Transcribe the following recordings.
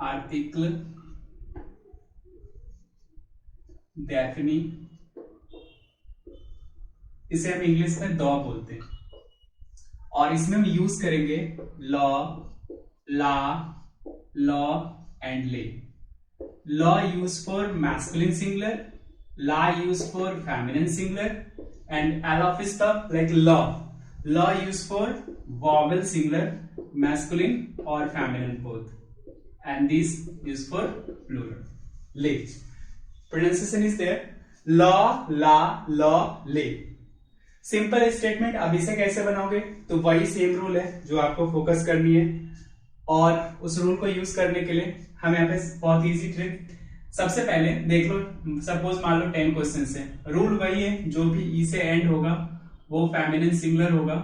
Article डेफिनी, इसे हम English में द बोलते हैं, और इसमें हम यूज करेंगे le, la, le and les. Le use for masculine singular, la use for feminine singular, and L of stuff like le, le use for vowel singular, masculine और feminine both, and these used for plural. Le. Pronunciation is there. Law, la, law, le. Simple statement. अब इसे कैसे बनाओगे? तो वही same rule है जो आपको फोकस करनी है, और उस रूल को यूज करने के लिए हम यहाँ पे बहुत इजी ट्रिक। सबसे पहले देख लो, सपोज मान लो 10 क्वेश्चन है, रूल वही है, जो भी ई से एंड होगा वो फेमिनिन सिंगुलर होगा,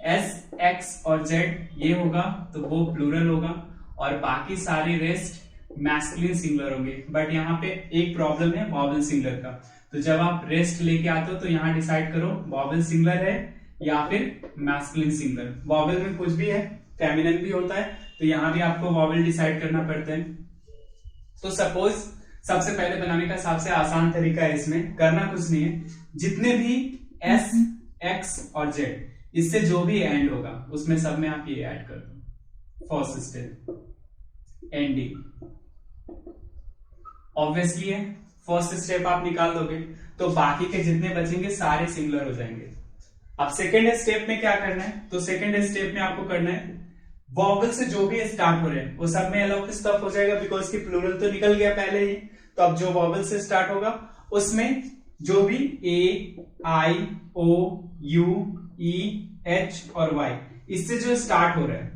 एस, एक्स और जेड ये होगा तो वो प्लूरल होगा, और बाकी सारे रेस्ट मैस्कुलिन सिंगुलर होंगे। बट यहाँ पे एक प्रॉब्लम है वॉवेल सिंगुलर का, तो जब आप रेस्ट लेके आते हो तो यहाँ डिसाइड करो वॉवेल सिंगुलर है या फिर मैस्कुलिन सिंगुलर। वॉवेल में कुछ भी है, फेमिनिन भी होता है, तो यहाँ भी आपको वॉवेल डिसाइड करना पड़ता है। तो सपोज सबसे पहले बनाने का सबसे आसान तरीका है, इसमें करना कुछ नहीं है, जितने भी एस, एक्स और जेड इससे जो भी एंड होगा उसमें सब में आप ये ऐड कर दो। फर्स्ट स्टेप एंडिंग, ऑब्वियसली है, फर्स्ट स्टेप आप निकाल दोगे तो बाकी के जितने बचेंगे सारे सिंगुलर हो जाएंगे। अब सेकेंड स्टेप में क्या करना है? तो सेकेंड स्टेप में आपको करना है वॉवेल से जो भी स्टार्ट हो रहे हैं वो सब में एल ऑफ स्टफ हो जाएगा, बिकॉज की प्लूरल तो निकल गया पहले ही। तो अब जो वॉवेल से स्टार्ट होगा उसमें जो भी ए, आई, ओ, यू, ई, एच और वाई इससे जो स्टार्ट हो रहा है,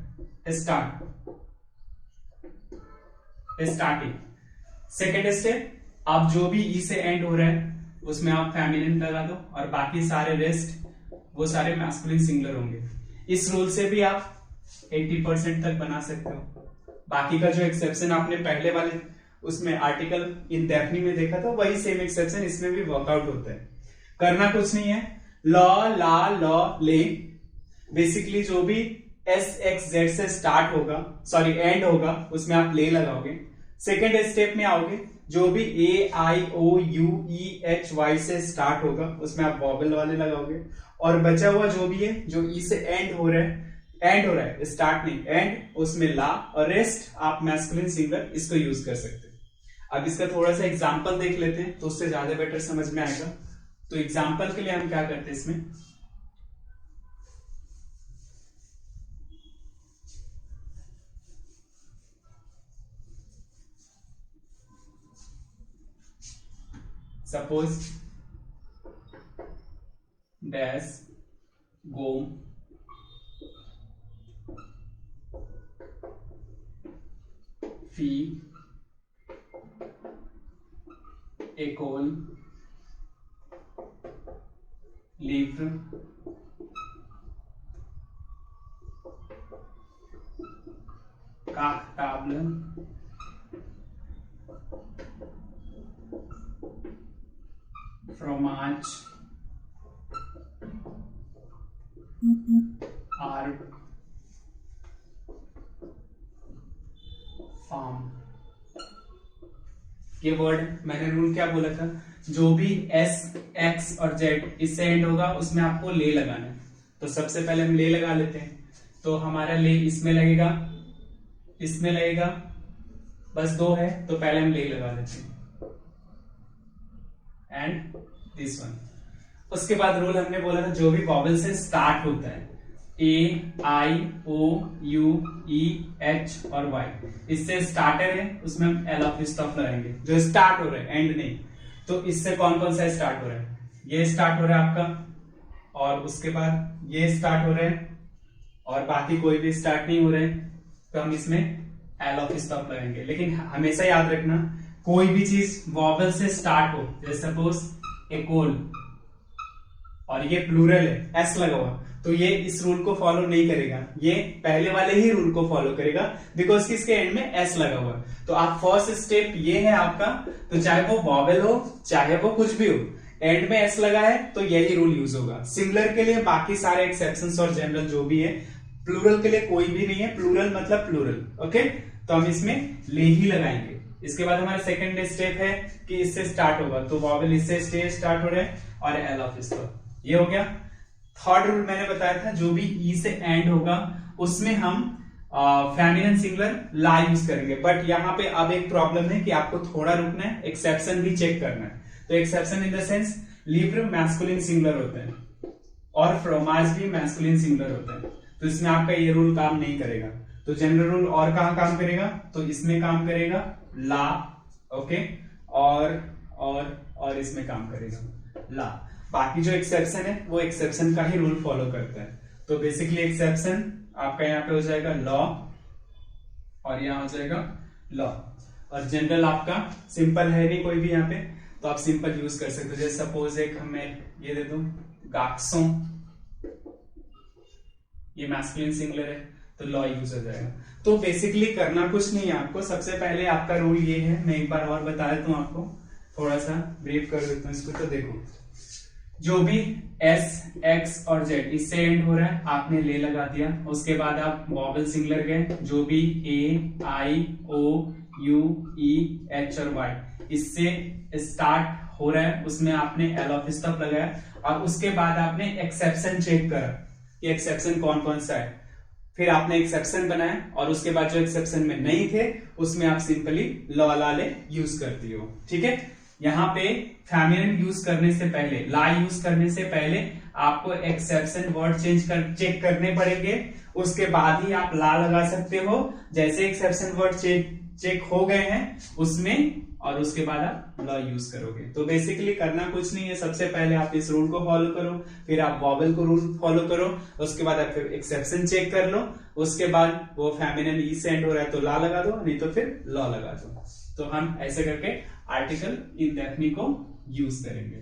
स्टार्टिंग। सेकेंड स्टेप, आप जो भी ई से एंड हो रहा है उसमें आप फेमिनिन लगा दो, और बाकी सारे रेस्ट वो सारे मैस्कुलिन सिंगुलर होंगे। इस रूल से भी आप 80% तक बना सकते हो। बाकी का जो एक्सेप्शन आपने पहले वाले उसमें आर्टिकल इंडेफिनिट में देखा था, वही सेम एक्सेप्शन इसमें भी वर्कआउट होता है। करना कुछ नहीं है, लॉ, ला, लॉ, ले, बेसिकली जो भी एस, एक्स, जेड से स्टार्ट होगा, सॉरी एंड होगा, उसमें आप ले लगाओगे। सेकेंड स्टेप में आओगे, जो भी ए, आई, ओ, यू, ई, एच, वाई से स्टार्ट होगा उसमें आप वॉवेल वाले लगाओगे, और बचा हुआ जो भी है जो ई से एंड हो रहा है, स्टार्ट नहीं एंड, उसमें ला, और रेस्ट आप मैस्कुलिन सिंगुलर इसको यूज कर सकते हैं। अब इसका थोड़ा सा एग्जांपल देख लेते हैं तो उससे ज्यादा बेटर समझ में आएगा। तो एग्जांपल के लिए हम क्या करते हैं इसमें, सपोज डैश गो फी एकोल लीव का टाबल फ्रोमाज आर्ट फार्म। ये वर्ड मैंने रूल क्या बोला था, जो भी एस, एक्स और जेड इससे एंड होगा उसमें आपको ले लगाना है। तो सबसे पहले हम ले लगा लेते हैं, तो हमारा ले इसमें लगेगा, इसमें लगेगा, बस दो है तो पहले हम ले लगा लेते हैं, एंड दिस वन। उसके बाद रूल हमने बोला था जो भी वॉवेल से स्टार्ट होता है, ए, आई, ओ, यू, ई, एच और वाई इससे स्टार्टर है, उसमें हम एल ऑफ स्टॉप लगाएंगे, जो स्टार्ट हो रहा है एंड नहीं। तो इससे कौन कौन सा स्टार्ट हो रहा है, ये स्टार्ट हो रहा है आपका, और उसके बाद ये स्टार्ट हो रहा है, और बाकी कोई भी स्टार्ट नहीं हो रहे हैं, तो हम इसमें एल ऑफ स्टॉप लगाएंगे। लेकिन हमेशा याद रखना, कोई भी चीज वॉवेल से स्टार्ट हो, जैसे सपोज एकोल, और ये प्लूरल है, एस लगा हुआ, तो ये इस रूल को फॉलो नहीं करेगा, ये पहले वाले ही रूल को फॉलो करेगा, बिकॉज कि इसके एंड में एस लगा हुआ। तो आप फर्स्ट स्टेप ये है आपका, तो चाहे वो वॉवेल हो चाहे वो कुछ भी हो, एंड में एस लगा है तो यही रूल यूज होगा। सिमिलर के लिए बाकी सारे एक्सेप्शंस और जनरल जो भी है प्लूरल के लिए कोई भी नहीं है, प्लूरल मतलब प्लूरल। ओके, तो हम इसमें ले ही लगाएंगे। इसके बाद हमारा सेकंड स्टेप है कि इससे स्टार्ट होगा, तो वॉवेल इससे स्टार्ट हो रहा है और एल ऑफ इसका, ये हो गया। थर्ड रूल मैंने बताया था, जो भी ई से एंड होगा उसमें हम फेमिनिन सिंगुलर ला यूज करेंगे। बट यहाँ पे अब एक प्रॉब्लम है कि आपको थोड़ा रुकना है, एक्सेप्शन भी चेक करना है। तो exception in the sense livre masculine singular होते हैं और फ्रोमाज भी मैस्कुलिन सिंगुलर होते हैं, तो इसमें आपका ये रूल काम नहीं करेगा। तो जनरल रूल और कहाँ काम करेगा, तो इसमें काम करेगा ला, ओके, और इसमें काम करेगा ला। बाकी जो एक्सेप्शन है वो एक्सेप्शन का ही रूल फॉलो करता है। तो बेसिकली एक्सेप्शन आपका यहाँ पे हो जाएगा लॉ और यहाँ हो जाएगा लॉ, और जनरल आपका सिंपल है नहीं कोई भी यहाँ पे, तो आप सिंपल यूज कर सकते हो। जैसे सपोज एक हमें ये दे दूं गाक्सों, ये मैस्कुलिन सिंगुलर है तो लॉ यूज हो जाएगा। तो बेसिकली करना कुछ नहीं है आपको, सबसे पहले आपका रूल ये है, मैं एक बार और बता देता हूं आपको, थोड़ा सा ब्रीफ कर देता हूं इसको। तो देखो, जो भी एस, एक्स और जेड इससे एंड हो रहा है आपने ले लगा दिया, उसके बाद आप वॉवेल सिंगुलर गए, जो भी ए, आई, ओ, यू, ई, एच और वाई इससे स्टार्ट हो रहा है उसमें आपने एल ऑफ स्टॉप लगाया, और उसके बाद आपने एक्सेप्शन चेक करा कि एक्सेप्शन कौन कौन सा है, फिर आपने एक्सेप्शन बनाया, और उसके बाद जो एक्सेप्शन में नहीं थे उसमें आप सिंपली लॉ ला ले यूज करती हो। ठीक है, यहाँ पे फेमिनिन यूज करने से पहले, ला यूज करने से पहले आपको एक्सेप्शन वर्ड चेक करने पड़ेंगे, उसके बाद ही आप ला लगा सकते हो। जैसे एक्सेप्शन वर्ड चेक हो गए हैं उसमें, और उसके बाद आप लॉ यूज करोगे। तो बेसिकली करना कुछ नहीं है, सबसे पहले आप इस रूल को फॉलो करो, फिर आप वॉवेल को रूल फॉलो करो, उसके बाद आप फिर एक्सेप्शन चेक कर लो, उसके बाद वो फेमिनिन ई से एंड हो रहा है तो ला लगा दो, नहीं तो फिर लॉ लगा दो। तो हम ऐसे करके आर्टिकल इंडेफिनिट को यूज करेंगे।